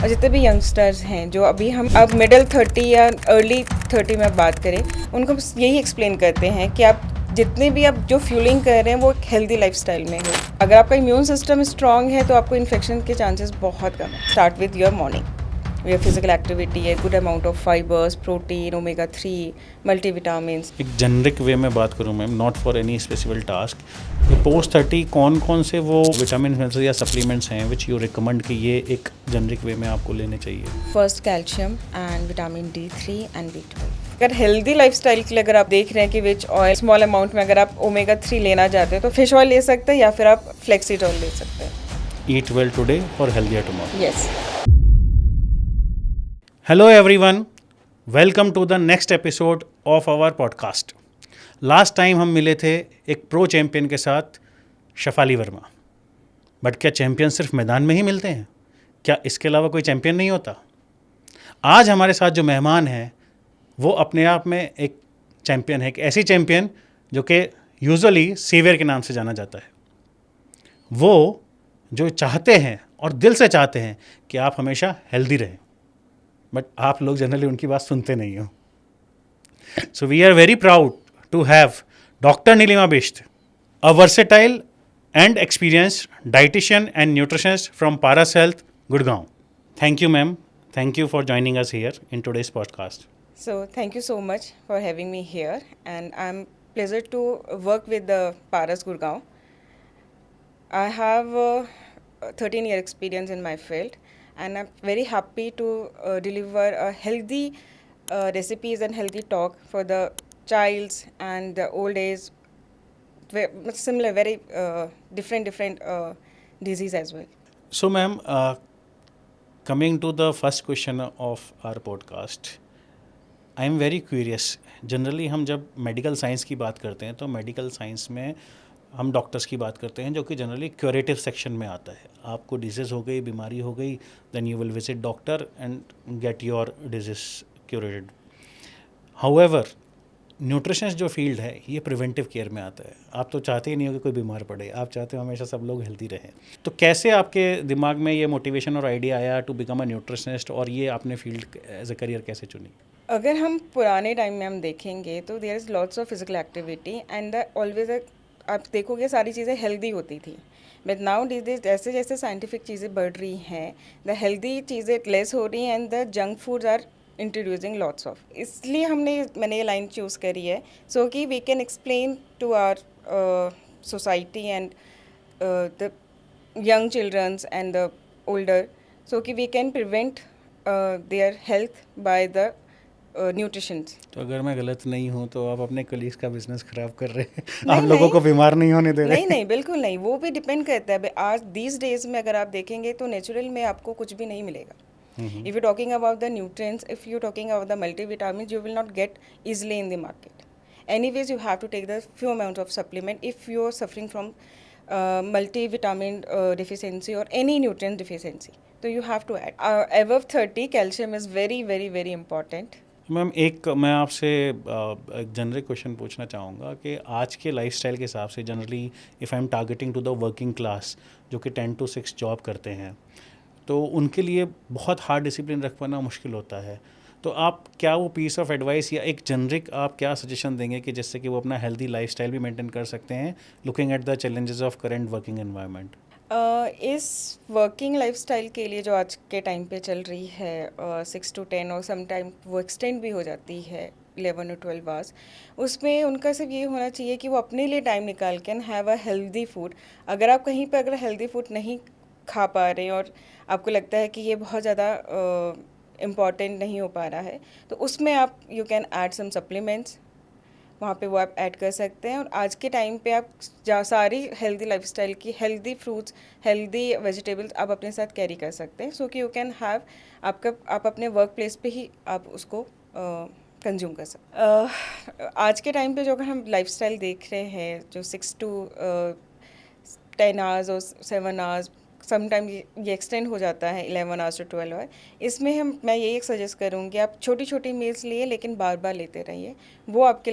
और जितने भी यंगस्टर्स हैं जो अभी हम अब मिडिल 30 या अर्ली 30 में बात करें, उनको बस यही एक्सप्लेन करते हैं कि आप जितने भी आप जो फ्यूलिंग कर रहे हैं वो एक हेल्दी लाइफस्टाइल में हो। अगर आपका इम्यून सिस्टम स्ट्रांग है तो आपको इन्फेक्शन के चांसेस बहुत कम है। Start with your morning, your physical activity, a good amount of fibers, protein, omega 3, multivitamins. एक जेनरिक वे में बात करूँ ma'am, not for any specific task, post 30 कौन कौन से वो विटामिन या सप्लीमेंट्स हैं विच यू रिकमेंड कि ये एक जेनरिक वे में आपको लेने चाहिए? First calcium and vitamin D3 and B12। अगर हेल्दी लाइफस्टाइल के लिए अगर आप देख रहे हैं कि विच ऑयल स्मॉल अमाउंट में अगर आप ओमेगा 3 लेना चाहते हैं तो फिश ऑयल ले सकते हैं या फिर आप फ्लेक्सीड ऑयल ले सकते हैं। ईट वेल टुडे और healthier tomorrow. Yes. Hello everyone, welcome to the next episode of our podcast. Last time हम मिले थे एक प्रो चैम्पियन के साथ, शफाली वर्मा। बट क्या चैम्पियन सिर्फ मैदान में ही मिलते हैं? क्या इसके अलावा कोई चैम्पियन नहीं होता? आज हमारे साथ जो मेहमान हैं वो अपने आप में एक चैम्पियन है, एक ऐसी चैम्पियन जो कि यूजुअली सेवियर के नाम से जाना जाता है। वो जो चाहते हैं और दिल से चाहते हैं कि आप हमेशा हेल्दी रहें, बट आप लोग जनरली उनकी बात सुनते नहीं हो। So we are very proud to have doctor Neelima Bisht, a versatile and experienced dietitian and nutritionist from Paras health, Gurgaon. Thank you ma'am, thank you for joining us here in today's podcast. So thank you so much for having me here, and I'm pleasure to work with the Paras Gurgaon. I have 13-year experience in my field, and I'm very happy to deliver a healthy recipes and healthy talk for the childs and the old age, similar, very different disease as well. So ma'am, coming to the first question of our podcast, I am very curious. Generally हम जब medical science की बात करते हैं तो medical science में हम doctors की बात करते हैं जो कि जनरली क्यूरेटिव सेक्शन में आता है। आपको डिजीज़ हो गई, बीमारी हो गई, then you will visit doctor and get your disease curated. However nutritions जो फील्ड है ये प्रिवेंटिव केयर में आता है। आप तो चाहते ही नहीं हो कि कोई बीमार पड़े, आप चाहते हो हमेशा सब लोग हेल्दी रहें। तो कैसे आपके दिमाग में ये मोटिवेशन और आइडिया आया टू बिकम अ न्यूट्रिशनिस्ट, और ये आपने फील्ड एज अ करियर कैसे चुनी? अगर हम पुराने टाइम में हम देखेंगे तो there is lots of physical activity and always आप देखोगे सारी चीज़ें हेल्दी होती थी। बट नाउ डिज जैसे जैसे साइंटिफिक चीज़ें बढ़ रही हैं, द हेल्दी चीज़ें लेस हो रही हैं and the junk foods are introducing lots of. इसलिए मैंने ये लाइन चूज़ करी है सो कि we can explain to our society and the young childrens and the older, so कि we can prevent their health by the nutritions. तो अगर मैं गलत नहीं हूँ तो आप अपने कलीग्स का बिजनेस खराब कर रहे हैं, आप लोगों को बीमार नहीं होने दे रहे। नहीं, बिल्कुल नहीं, वो भी डिपेंड करता है। आज दीज डेज में अगर आप देखेंगे तो नेचुरल में आपको कुछ भी नहीं मिलेगा। If you talking about the nutrients, if you talking about the multivitamin, you will not gate easily in the market. Anyways, you have to take the few amount of supplement if you are suffering from multivitamin deficiency or any nutrient deficiency. So you have to add. Above 30, calcium is very, very, very important. Ma'am मैं आपसे एक generic question पूछना चाहूँगा कि आज के lifestyle के हिसाब से generally if I am targeting to the working class जो कि 10 to 6 जॉब करते हैं, तो उनके लिए बहुत हार्ड डिसिप्लिन रख पाना मुश्किल होता है। तो आप क्या वो पीस ऑफ एडवाइस या एक जनरिक आप क्या सजेशन देंगे कि जिससे कि वो अपना हेल्दी लाइफस्टाइल भी मेंटेन कर सकते हैं looking at the challenges of current working environment? इस वर्किंग लाइफस्टाइल के लिए जो आज के टाइम पे चल रही है 6 to 10 और सम टाइम वो एक्सटेंड भी हो जाती है 11 or 12 आवर्स, उसमें उनका सिर्फ ये होना चाहिए कि वो अपने लिए टाइम निकाल के हैव अ हेल्दी फूड। अगर आप कहीं पर अगर हेल्दी फूड नहीं खा पा रहे हैं और आपको लगता है कि ये बहुत ज़्यादा इम्पॉर्टेंट नहीं हो पा रहा है, तो उसमें आप you can add some supplements, वहाँ पे वो आप ऐड कर सकते हैं। और आज के टाइम पे आप सारी हेल्दी लाइफस्टाइल की हेल्दी फ्रूट्स, हेल्दी वेजिटेबल्स आप अपने साथ कैरी कर सकते हैं, सो कि यू कैन हैव आप अपने वर्क प्लेस पे ही आप उसको कंज्यूम कर सकते। आज के टाइम पे जो अगर हम लाइफस्टाइल देख रहे हैं जो 6 to 10 आवर्स और 7 आवर्स, समटाइम ये एक्सटेंड हो जाता है 11 आवर्स to 12 आवर, इसमें मैं यही सजेस्ट करूँगी आप छोटी छोटी मील्स लिए लेकिन बार बार लेते रहिए, वो आपके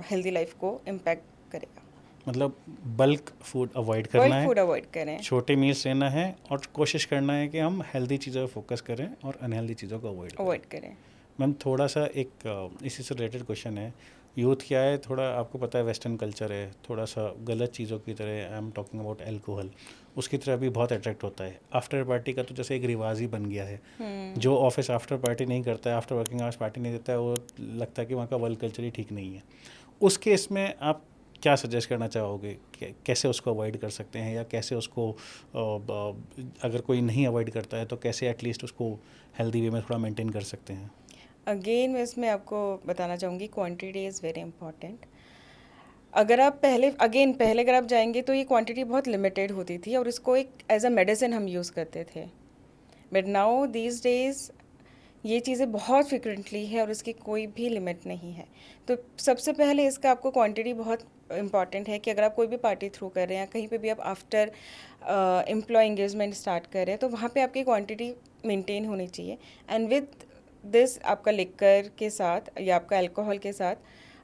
हेल्दी लाइफ को इम्पैक्ट करेगा। मतलब बल्क फूड अवॉइड करना बल्क है, फूड अवॉइड करें। छोटे मील्स लेना है और कोशिश करना है कि हम हेल्दी चीज़ों पर फोकस करें और अनहेल्दी चीज़ों को अवॉइड करें। अवॉइड करें। मैम थोड़ा सा एक इसी से रिलेटेड क्वेश्चन है। यूथ क्या है, थोड़ा आपको पता है वेस्टर्न कल्चर है, थोड़ा सा गलत चीज़ों की तरह, आई एम टॉकिंग अबाउट अल्कोहल, उसकी तरह भी बहुत अट्रैक्ट होता है। आफ्टर पार्टी का तो जैसे एक रिवाज ही बन गया है। जो ऑफिस आफ्टर पार्टी नहीं करता है, आफ्टर वर्किंग आवर्स पार्टी नहीं देता है, वो लगता है कि वहाँ का वर्क कल्चर ही ठीक नहीं है। उस केस में आप क्या सजेस्ट करना चाहोगे, कैसे उसको अवॉइड कर सकते हैं, या कैसे उसको अगर कोई नहीं अवॉइड करता है तो कैसे एटलीस्ट उसको हेल्दी वे में थोड़ा मेंटेन कर सकते हैं? अगेन मैं इसमें आपको बताना चाहूँगी, क्वांटिटी इज़ वेरी इंपॉर्टेंट। अगर आप पहले अगर आप जाएंगे तो ये क्वांटिटी बहुत लिमिटेड होती थी और इसको एक एज अ मेडिसिन हम यूज़ करते थे। बट नाउ दीज डेज ये चीज़ें बहुत फ्रिक्वेंटली है और इसकी कोई भी लिमिट नहीं है। तो सबसे पहले इसका आपको क्वांटिटी बहुत इम्पॉर्टेंट है कि अगर आप कोई भी पार्टी थ्रू कर रहे हैं या कहीं पे भी आप आफ्टर एम्प्लॉय एंगेजमेंट स्टार्ट कर रहे हैं, तो वहाँ पे आपकी क्वांटिटी मेंटेन होनी चाहिए। एंड विद दिस आपका लिकर के साथ या आपका अल्कोहल के साथ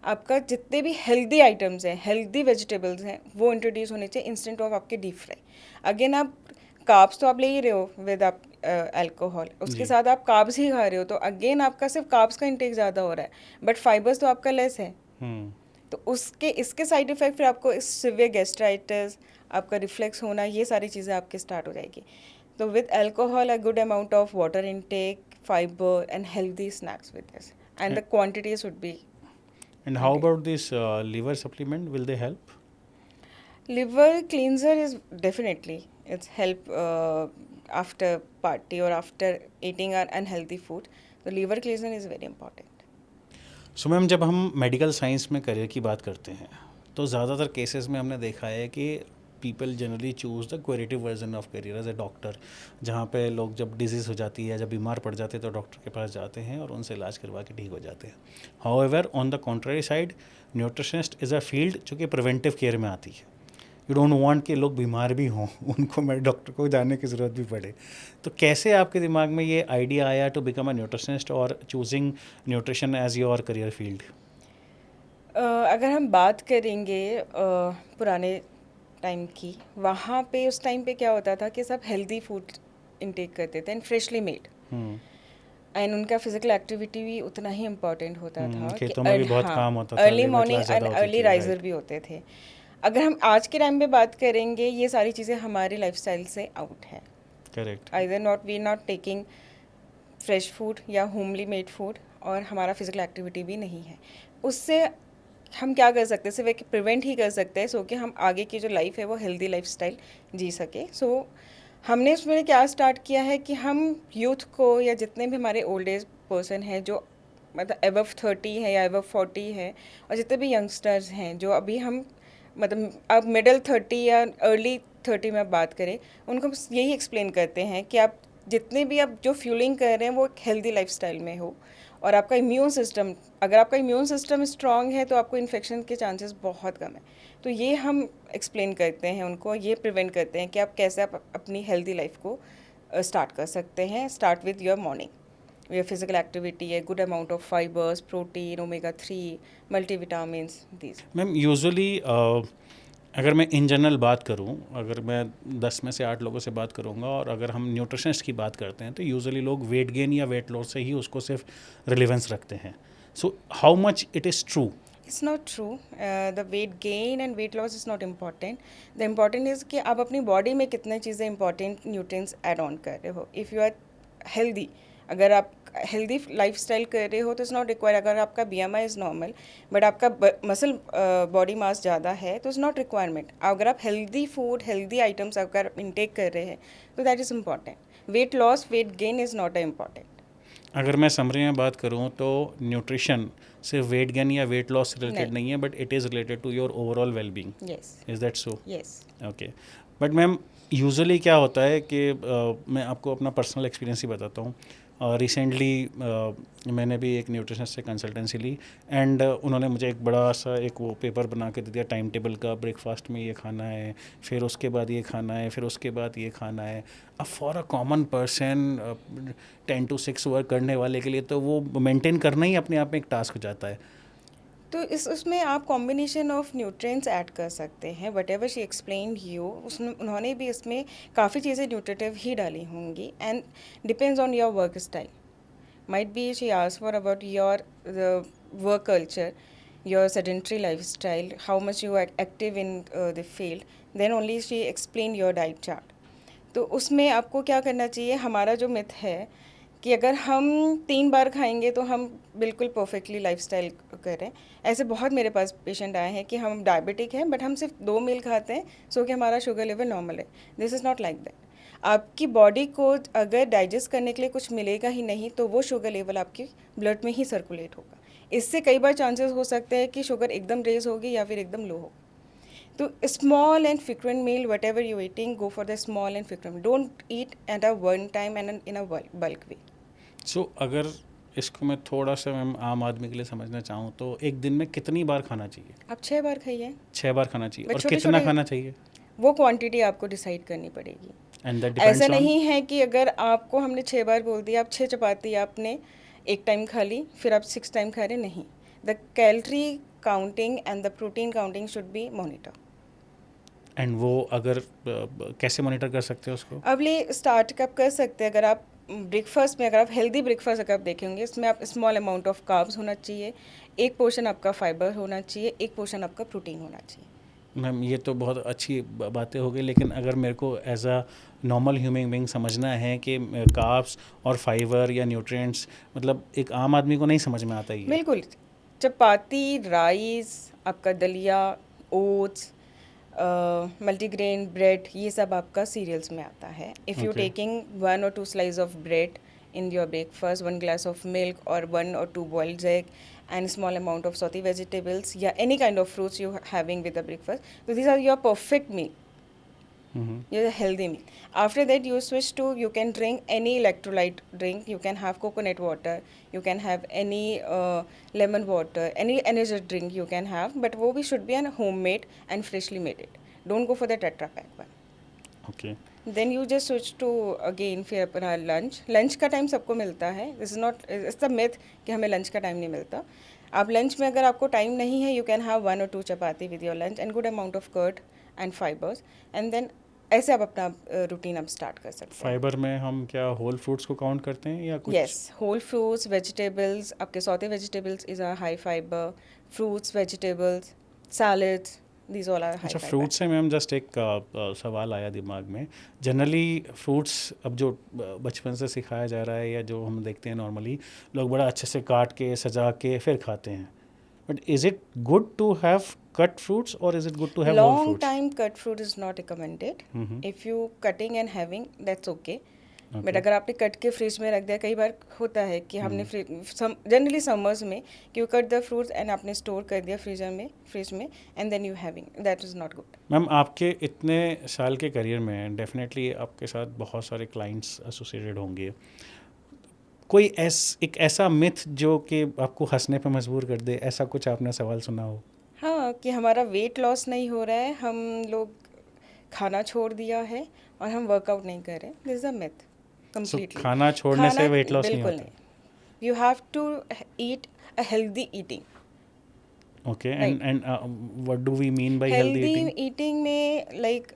आपका जितने भी हेल्दी आइटम्स हैं, हेल्दी वेजिटेबल्स हैं, वो इंट्रोड्यूस होने चाहिए इंस्टेंट ऑफ आपके डीप फ्राई। अगेन आप कार्ब्स तो आप ले ही रहे हो विद आप अल्कोहल, उसके जी। साथ आप कार्ब्स ही खा रहे हो, तो अगेन आपका सिर्फ कार्ब्स का इंटेक ज़्यादा हो रहा है, बट फाइबर्स तो आपका लेस है। हम्म। तो उसके इसके साइड इफ़ेक्ट फिर आपको सिवियर गैस्ट्राइटिस, आपका रिफ्लेक्स होना, ये सारी चीज़ें आपके स्टार्ट हो जाएगी। तो with alcohol a good amount of water intake, fibre and healthy snacks with this, and the quantity should be. And how about this liver supplement? Will they help? Liver cleanser is definitely it's help after party or after eating an unhealthy food. So liver cleanser is very important. So ma'am जब हम medical science में career की बात करते हैं तो ज़्यादातर cases में हमने देखा है कि people generally choose the curative version of career as a doctor, जहाँ पे लोग जब डिजीज़ हो जाती है, जब बीमार पड़ जाते हैं तो डॉक्टर के पास जाते हैं और उनसे इलाज करवा के ठीक हो जाते हैं। However on the contrary side, nutritionist is a field जो कि प्रिवेंटिव केयर में आती है। यू डोंट वांट कि लोग बीमार भी हों, उनको मैं डॉक्टर को जाने की ज़रूरत भी पड़े। तो कैसे आपके दिमाग में ये आइडिया आया टू बिकम अ न्यूट्रिशनिस्ट और choosing nutrition as your career field? अगर हम बात करेंगे पुराने टाइम की, वहाँ पे उस टाइम पे क्या होता था कि सब हेल्दी फूड इनटेक करते थे एंड फ्रेशली मेड, एंड उनका फिजिकल एक्टिविटी भी उतना ही इम्पोर्टेंट होता था कि खेतों में भी बहुत हाँ, काम होता था, अर्ली लेबर मॉर्निंग क्लास ज़्यादा एंड होती अर्ली थी, राइजर राइट। भी होते थे। अगर हम आज के टाइम पे बात करेंगे, ये सारी चीज़ें हमारे लाइफस्टाइल से आउट है। Correct. Either not we not taking fresh food या होमली मेड फूड, और हमारा फिजिकल एक्टिविटी भी नहीं है। उससे हम क्या कर सकते हैं, सिर्फ एक प्रिवेंट ही कर सकते हैं, सो कि हम आगे की जो लाइफ है वो हेल्दी लाइफस्टाइल जी सके। सो हमने उसमें क्या स्टार्ट किया है कि हम यूथ को या जितने भी हमारे ओल्ड एज पर्सन हैं जो मतलब एबव 30 है या एबव 40 है, और जितने भी यंगस्टर्स हैं जो अभी हम मतलब अब मिडिल 30 या अर्ली 30 में आप बात करें, उनको बस यही एक्सप्लेन करते हैं कि आप जितने भी आप जो फ्यूलिंग कर रहे हैं वो एक हेल्दी लाइफस्टाइल में हो, और आपका इम्यून सिस्टम, अगर आपका इम्यून सिस्टम स्ट्रांग है तो आपको इन्फेक्शन के चांसेस बहुत कम है। तो ये हम एक्सप्लेन करते हैं उनको, ये प्रिवेंट करते हैं कि आप कैसे आप अपनी हेल्दी लाइफ को स्टार्ट कर सकते हैं। Start with your morning, your physical activity, have good amount of fibres, protein, omega 3, multivitamins, these. Ma'am usually अगर मैं इन जनरल बात करूं, अगर मैं 10 में से 8 लोगों से बात करूंगा, और अगर हम न्यूट्रिशनिस्ट की बात करते हैं तो यूजुअली लोग वेट गेन या वेट लॉस से ही उसको सिर्फ रिलेवेंस रखते हैं। So how much it is true? It's not true. The weight gain and weight loss is not important. The important is कि आप अपनी बॉडी में कितने चीज़ें इंपॉर्टेंट न्यूट्रिएंट्स ऐड ऑन कर रहे हो। इफ़ यू आर हेल्दी, अगर आप हेल्दी लाइफस्टाइल कर रहे हो तो इट्स नॉट रिक्वायर। अगर आपका BMI इज़ नॉर्मल बट आपका मसल बॉडी मास ज़्यादा है तो इट्स नॉट रिक्वायरमेंट। अगर आप हेल्दी फूड, हेल्दी आइटम्स अगर इंटेक कर रहे हैं तो that is important. Weight loss, weight gain is not important. अगर मैं समरी में बात करूं तो न्यूट्रिशन सिर्फ वेट गेन या वेट लॉस से रिलेटेड नहीं है, but it is related to your overall well being. Yes, is that so? Yes. Okay. But ma'am usually क्या होता है कि मैं आपको अपना पर्सनल एक्सपीरियंस ही बताता हूँ। रिसेंटली मैंने भी एक न्यूट्रिशनिस्ट से कंसल्टेंसी ली, एंड उन्होंने मुझे एक बड़ा सा एक वो पेपर बना के दे दिया टाइम टेबल का, ब्रेकफास्ट में ये खाना है, फिर उसके बाद ये खाना है, फिर उसके बाद ये खाना है। अब for a common person 10 to 6 work करने वाले के लिए तो वो मेंटेन करना ही अपने आप में एक टास्क हो जाता है। तो इस उसमें आप कॉम्बिनेशन ऑफ न्यूट्रिएंट्स ऐड कर सकते हैं, what ever she explain you, उसमें उन्होंने भी इसमें काफ़ी चीज़ें न्यूट्रिटिव ही डाली होंगी, and depends on your work style. Might be she asked for about your the work culture, your sedentary lifestyle, how much you are active in the field. Then only she explained your diet chart. तो उसमें आपको क्या करना चाहिए, हमारा जो myth है कि अगर हम 3 बार खाएंगे तो हम बिल्कुल परफेक्टली लाइफस्टाइल करें. ऐसे बहुत मेरे पास पेशेंट आए हैं कि हम डायबिटिक हैं बट हम सिर्फ 2 मील खाते हैं, सो कि हमारा शुगर लेवल नॉर्मल है. This is not like that. आपकी बॉडी को अगर डाइजेस्ट करने के लिए कुछ मिलेगा ही नहीं तो वो शुगर लेवल आपकी ब्लड में ही सर्कुलेट होगा. इससे कई बार चांसेस हो सकते हैं कि शुगर एकदम रेज होगी या फिर एकदम लो हो. तो small and frequent meal whatever you eating, go for the small and frequent. Don't eat at a one time and in a bulk way. So अगर इसको मैं थोड़ा सा मैम आम आदमी के लिए समझना चाहूँ तो एक दिन में कितनी बार खाना चाहिए? आप 6 बार खाइए. 6 बार खाना चाहिए. बट और छोटे कितना छोटे खाना चाहिए? वो क्वांटिटी आपको डिसाइड करनी पड़ेगी. एंड दैट ऐसा डिपेंड्स ऑन. नहीं है कि अगर आपको हमने 6 बार बोल दिया, आप 6 चपाती आपने एक टाइम खा ली फिर आप 6 टाइम खा रहे, नहीं. The calorie counting and the protein counting should be monitor. And वो अगर कैसे मॉनिटर कर सकते हो उसको? अब ये स्टार्ट कब कर सकते हैं, अगर आप ब्रेकफास्ट में, अगर आप हेल्दी ब्रेकफास्ट अगर आप देखेंगे, इसमें आप स्मॉल अमाउंट ऑफ कार्ब्स होना चाहिए, एक पोर्शन आपका फाइबर होना चाहिए, एक पोर्शन आपका प्रोटीन होना चाहिए. मैम ये तो बहुत अच्छी बातें हो गई, लेकिन अगर मेरे को as a normal human being समझना है कि कार्ब्स और फाइबर या न्यूट्रिएंट्स, मतलब एक आम आदमी को नहीं समझ में आता ही है. बिल्कुल. चपाती, राइस, आपका दलिया, ओट्स, मल्टीग्रेन ब्रेड, ये सब आपका सीरियल्स में आता है. If you Okay. Taking 1 or 2 slice of bread in your breakfast, 1 glass of milk or 1 or 2 boiled egg and small amount of sauteed vegetables, yeah, any kind of fruits you having with the breakfast, so these are your perfect meal. You're a healthy meal. After that you switch to, you can drink any electrolyte drink, you can have coconut water, you can have any lemon water, any energy drink you can have, but वो भी should be an homemade and freshly made it. Don't go for the Tetra Pak one. Okay. Then you just switch to again फिर अपना lunch का time सबको मिलता है. This is not, it's the myth कि हमें लंच का time नहीं मिलता. आप लंच में अगर आपको टाइम नहीं है, you can have 1 or 2 chapati with your lunch and good amount of curd and fibres, and then ऐसे आप अपना रूटीन आप स्टार्ट कर सकते हैं. फाइबर में हम क्या होल फ्रूट्स को काउंट करते हैं या कुछ? यस, होल फ्रूट्स, वेजिटेबल्स, आपके saute vegetables is a high fibre, fruits, vegetables, salads, these all are high अच्छा, फाइबर. फ्रूट से मैम जस्ट एक सवाल आया दिमाग में. जनरली फ्रूट्स अब जो बचपन से सिखाया जा रहा है या जो हम देखते हैं नॉर्मली, लोग बड़ा अच्छे से काट के सजा के फिर खाते हैं. But is it good to have cut fruits और is it good to have whole Long fruits? time cut fruit is not recommended. If you cutting and having, that's okay. Okay. But अगर आपने cut के fridge में रख दिया, कई बार होता है कि हमने जनरली समर्स में कि you cut the fruits and आपने स्टोर कर दिया फ्रिज में and then you having, that is not good. Ma'am आपके इतने साल के करियर में डेफिनेटली आपके साथ बहुत सारे क्लाइंट्स एसोसिएटेड होंगे. कोई एक ऐसा मिथ जो कि आपको हंसने पे मजबूर कर दे, ऐसा कुछ आपने सवाल सुना हो? हाँ, कि हमारा वेट लॉस नहीं हो रहा है, हम लोग खाना छोड़ दिया है और हम वर्कआउट नहीं कर रहे. This is a myth completely. खाना छोड़ने से weight loss नहीं होता? You have to eat a healthy eating. Okay, Right. and what do we mean by healthy healthy eating? Eating में like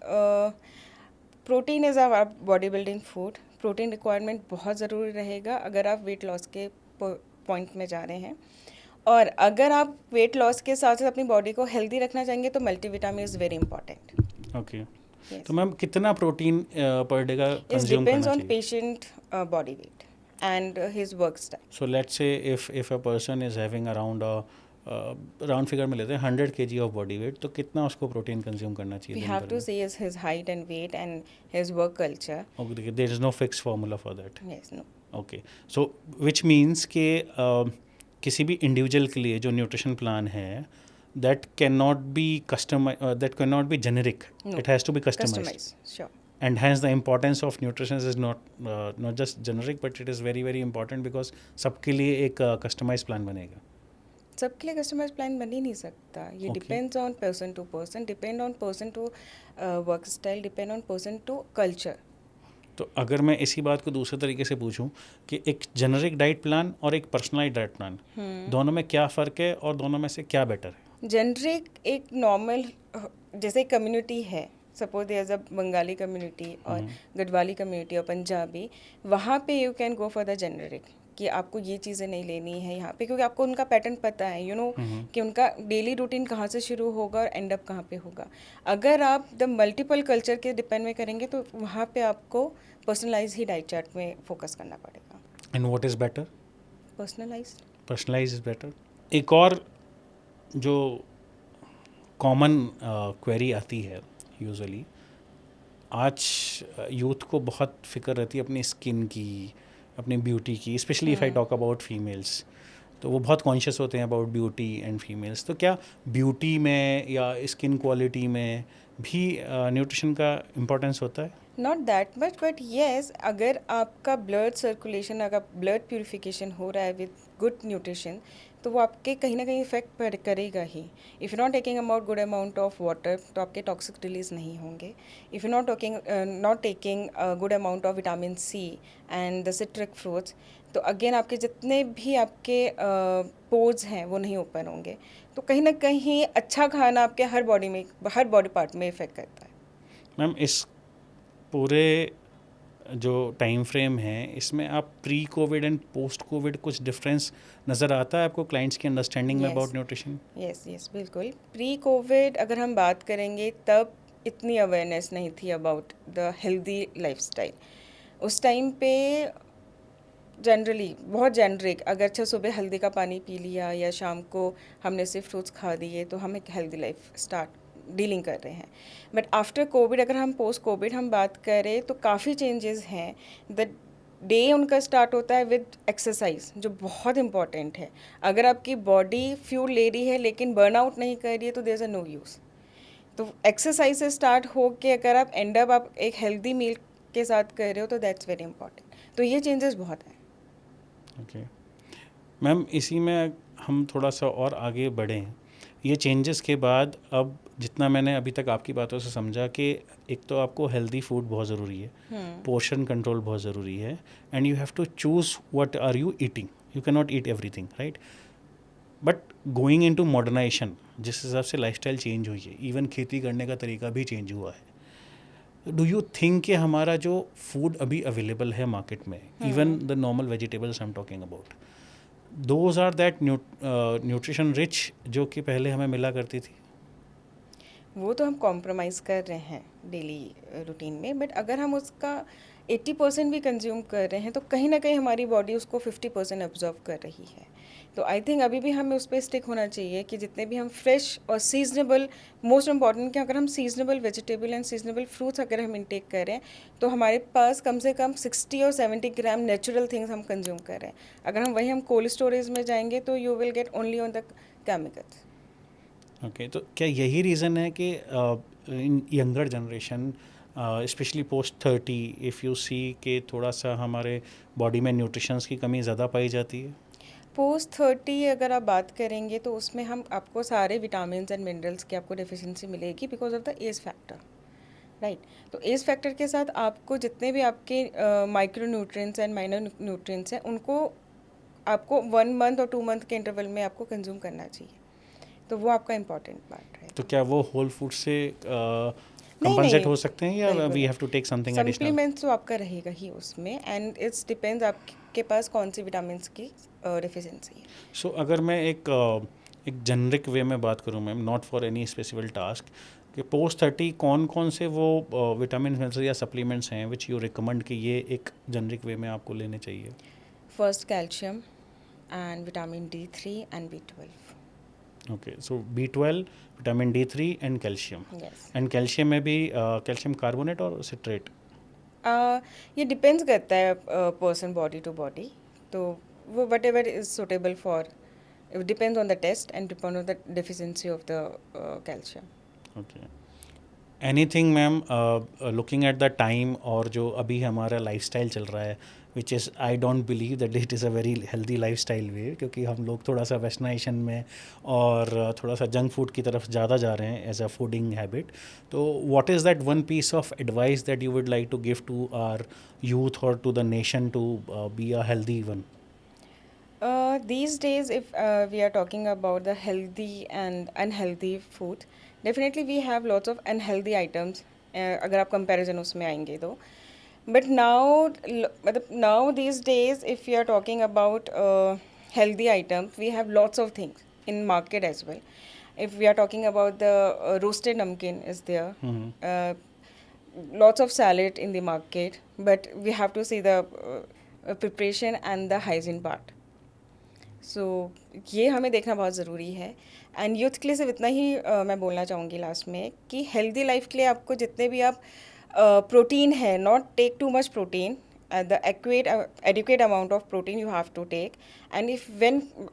protein is our body building food. Protein requirement बहुत ज़रूरी रहेगा अगर आप वेट लॉस के point में जा रहे हैं. और अगर आप वेट लॉस के साथ साथ अपनी बॉडी को हेल्दी रखना चाहेंगे तो multivitamin is very important. Okay. तो मैम कितना प्रोटीन पर डे का इट कंज्यूम डिपेंड्स करना ऑन चाहिए? Patient body weight and his work style. So let's say if a person is having around round figure में लेते हैं 100 kg of body weight, तो कितना उसको प्रोटीन कंज्यूम करना वी चाहिए दिन हैव भर टू में? See is his height and weight and his work culture. Okay, there is no fixed formula for that. Yes, no. Okay, so which means कि किसी भी इंडिविजुअल के लिए जो न्यूट्रिशन प्लान है that can not be that can not be generic, No. It has to be customized. Customize, sure. And hence the importance of nutrition is not just generic, but it is very very important because सबके लिए एक customized plan बनेगा. सबके लिए customise plan बन ही नहीं सकता. ये Okay. Depends on person to person, depend on person to work style, depend on person to culture. तो अगर मैं इसी बात को दूसरे तरीके से पूछूं कि एक जेनरिक डाइट प्लान और एक पर्सनलाइज्ड डाइट प्लान, दोनों में क्या फ़र्क है और दोनों में से क्या बेटर है? जेनरिक एक नॉर्मल, जैसे कम्युनिटी है, suppose there is a Bengali community और गढ़वाली कम्युनिटी और पंजाबी, वहाँ पे you can go for the generic कि आपको ये चीज़ें नहीं लेनी है यहाँ पे, क्योंकि आपको उनका पैटर्न पता है, यू नो कि उनका डेली रूटीन कहाँ से शुरू होगा और एंड अप कहाँ पे होगा। अगर आप द मल्टीपल कल्चर के डिपेंड में करेंगे तो वहाँ पे आपको पर्सनलाइज ही डाइट चार्ट में फोकस करना पड़ेगा। And what is better? Personalise. Personalise is better. एक और जो कॉमन क्वेरी आती है यूजुअली, आज यूथ को बहुत फिक्र रहती है अपनी स्किन की, अपनी ब्यूटी की, specially if I talk about females, तो वो बहुत कॉन्शियस होते हैं अबाउट ब्यूटी एंड फीमेल्स। तो क्या ब्यूटी में या स्किन क्वालिटी में भी न्यूट्रिशन का इम्पोर्टेंस होता है? Not that much, but yes, अगर आपका ब्लड सर्कुलेशन, अगर ब्लड प्यूरिफिकेशन हो रहा है विद गुड न्यूट्रिशन, तो वो आपके कहीं ना कहीं इफेक्ट करेगा ही। If you not taking about good amount of water तो आपके टॉक्सिक रिलीज नहीं होंगे। If you not taking good amount of vitamin C and the citric fruits, तो अगेन आपके जितने भी आपके पोर्स हैं वो नहीं ओपन होंगे। तो कहीं ना कहीं अच्छा खाना आपके हर बॉडी पार्ट में इफेक्ट करता है। मैम, इस पूरे जो टाइम फ्रेम है इसमें आप pre Covid and post Covid कुछ डिफरेंस नज़र आता है आपको क्लाइंट्स की अंडरस्टैंडिंग में अबाउट न्यूट्रिशन? यस, बिल्कुल। प्री कोविड अगर हम बात करेंगे तब इतनी अवेयरनेस नहीं थी अबाउट द हेल्दी लाइफस्टाइल। उस टाइम पे जनरली बहुत जेनरिक, अगर अच्छा सुबह हल्दी का पानी पी लिया या शाम को हमने सिर्फ फ्रूट्स खा दिए तो हम एक हेल्दी लाइफ स्टार्ट डीलिंग कर रहे हैं। बट आफ्टर कोविड, अगर हम पोस्ट कोविड हम बात करें तो काफ़ी चेंजेस हैं। द डे उनका स्टार्ट होता है विद एक्सरसाइज, जो बहुत इंपॉर्टेंट है। अगर आपकी बॉडी फ्यूल ले रही है लेकिन बर्नआउट नहीं कर रही है तो there is a no use. तो एक्सरसाइज से स्टार्ट हो के अगर आप एंड अप आप एक हेल्दी मील के साथ कर रहे हो तो दैट्स वेरी इंपॉर्टेंट। तो ये चेंजेस बहुत हैं। ओके मैम, इसी में हम थोड़ा सा और आगे बढ़ें। ये चेंजेस के बाद अब जितना मैंने अभी तक आपकी बातों से समझा कि एक तो आपको हेल्दी फूड बहुत ज़रूरी है, पोर्शन कंट्रोल बहुत ज़रूरी है, and you have to choose what are you eating. You can not eat everything, right? But going into modernisation, जिस हिसाब से लाइफस्टाइल चेंज हुई है, इवन खेती करने का तरीका भी चेंज हुआ है, डू यू थिंक कि हमारा जो फूड अभी अवेलेबल है मार्केट में, even the normal vegetables I am talking about, those are that nutrition rich जो कि पहले हमें मिला करती थी? वो तो हम कॉम्प्रोमाइज़ कर रहे हैं डेली रूटीन में, बट अगर हम उसका 80% भी कंज्यूम कर रहे हैं तो कहीं ना कहीं हमारी बॉडी उसको 50% ऑब्जर्व कर रही है। तो आई थिंक अभी भी हमें उस पर स्टिक होना चाहिए कि जितने भी हम फ्रेश और सीजनेबल, मोस्ट इम्पॉर्टेंट कि अगर हम seasonable vegetable and seasonable fruits अगर हम इंटेक करें तो हमारे पास कम से कम 60 और 70 ग्राम नेचुरल थिंग्स हम कंज्यूम कर रहे हैं। अगर हम वही हम कोल्ड स्टोरेज में जाएंगे तो you will get only on the chemicals. Okay, तो क्या यही रीज़न है कि in younger generation, specially post 30, if you see के थोड़ा सा हमारे बॉडी में न्यूट्रिशंस की कमी ज़्यादा पाई जाती है? पोस्ट 30 अगर आप बात करेंगे तो उसमें हम आपको सारे विटामिन एंड मिनरल्स की आपको डेफिशिएंसी मिलेगी because of the age factor, right. तो एज फैक्टर के साथ आपको जितने भी आपके micro nutrients and minor nutrients हैं उनको आपको 1 मंथ और 2 मंथ के इंटरवल में आपको कंज्यूम करना चाहिए। तो वो आपका इम्पॉर्टेंट पार्ट है। तो क्या वो होल फूड से नहीं कंपनसेट नहीं, हो सकते हैं या we have to take something additional? Supplements तो आपका रहेगा ही उसमें, एंड इट्स डिपेंड्स आपके पास कौन सी विटामिन की डेफिशिएंसी है। सो अगर मैं एक जेनरिक वे में बात करूँ ma'am, not for any specific task, कि पोस्ट 30 कौन कौन से वो विटामिन मिनरल्स या सप्लीमेंट्स हैं विच यू रिकमेंड कि ये एक जेनरिक वे में आपको लेने चाहिए? First calcium and vitamin D3 and B12। Okay, so B12, vitamin D3 and calcium. Yes. And calcium में भी कैल्शियम कार्बोनेट और सिट्रेट? ये डिपेंड्स करता है पर्सन बॉडी टू बॉडी, तो वो whatever is suitable for, it depends on the test and depend on the deficiency of the calcium. Okay, anything ma'am, looking at the time और जो अभी हमारा lifestyle चल रहा है, विच is I don't believe that it is a very healthy life style way, क्योंकि हम लोग थोड़ा सा वेस्टर्नाइजेशन में और थोड़ा सा जंक फूड की तरफ ज़्यादा जा रहे हैं एज अ फूडिंग हैबिट. तो what is that one piece of advice that you would like to give to our youth और to the nation to be a healthy one? These days, if we are talking about the healthy and unhealthy food, definitely we have lots of unhealthy items. अगर आप comparison उसमें आएंगे तो, but now मतलब now these days, if we are talking about healthy items, we have lots of things in market as well. If we are talking about the roasted namkeen is there, uh, lots of salad in the market, but we have to see the preparation and the hygiene part. सो ये हमें देखना बहुत ज़रूरी है. And youth के लिए सिर्फ इतना ही मैं बोलना चाहूँगी लास्ट में कि हेल्दी लाइफ के लिए आपको जितने भी आप प्रोटीन है, not take too much protein, the adequate amount of protein you have to take. And if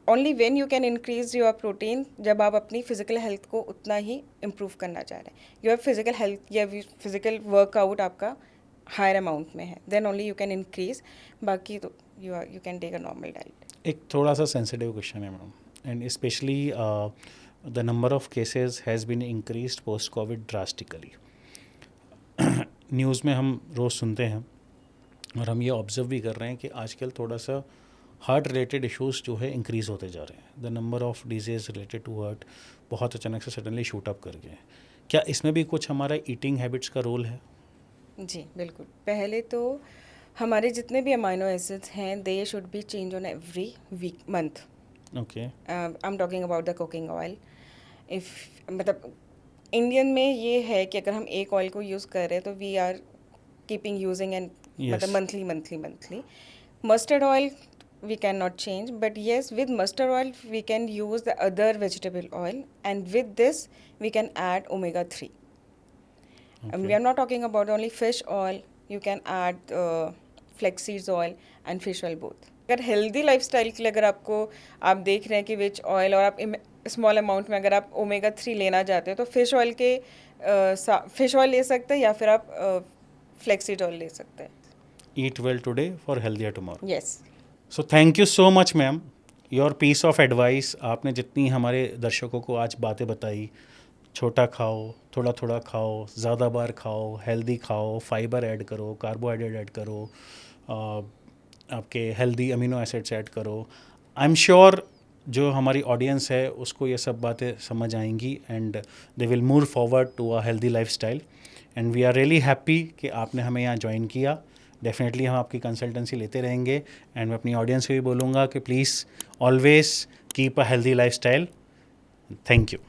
only when you can increase your protein, जब आप अपनी फिजिकल हेल्थ को उतना ही इम्प्रूव करना चाह रहे हैं, यू हैव फिजिकल हेल्थ या फिजिकल वर्कआउट आपका हायर अमाउंट में है, then only you can increase. बाकी तो you can take a normal diet. एक थोड़ा सा सेंसिटिव क्वेश्चन है madam, and specially the number of cases has been increased post COVID drastically. News में हम रोज़ सुनते हैं और हम ये ऑब्जर्व भी कर रहे हैं कि आजकल थोड़ा सा हार्ट रिलेटेड इश्यूज़ जो है इंक्रीज़ होते जा रहे हैं. The number of disease related to heart बहुत अचानक से सडनली शूट अप कर गए. क्या इसमें भी कुछ हमारा ईटिंग हैबिट्स का रोल है? जी बिल्कुल. पहले तो हमारे जितने भी अमाइनो एसिड्स हैं, they should be change on every week month. Okay. I am talking about the cooking oil. If मतलब इंडियन में ये है कि अगर हम एक ऑयल को यूज़ कर रहे हैं तो we are keeping using and मतलब monthly. Mustard oil we cannot change, but yes, with mustard oil we can use the other vegetable oil, and with this we can add omega 3. We are not talking about only fish oil. You can add flaxseed oil and fish oil both. अगर healthy lifestyle के लिए अगर आपको आप देख रहे हैं कि विच ऑयल, और आप स्मॉल अमाउंट में अगर आप ओमेगा 3 लेना चाहते हैं तो फिश ऑयल ले सकते हैं, या फिर आप फ्लेक्सीड ऑयल ले सकते हैं. Eat well today for healthier tomorrow. Yes. So thank you so much ma'am, your piece of advice. आपने जितनी हमारे दर्शकों को आज बातें बताई, छोटा खाओ, थोड़ा थोड़ा खाओ, ज़्यादा बार खाओ, हेल्दी खाओ, फाइबर ऐड करो, कार्बोहाइड्रेट ऐड करो, आपके हेल्दी अमीनो एसिड्स ऐड करो. आई एम श्योर जो हमारी ऑडियंस है उसको ये सब बातें समझ आएंगी, and they will move forward to a healthy life style. And we are really happy कि आपने हमें यहाँ ज्वाइन किया. डेफिनेटली हम आपकी कंसल्टेंसी लेते रहेंगे, एंड मैं अपनी ऑडियंस को भी बोलूँगा कि please always keep a healthy life style. Thank you.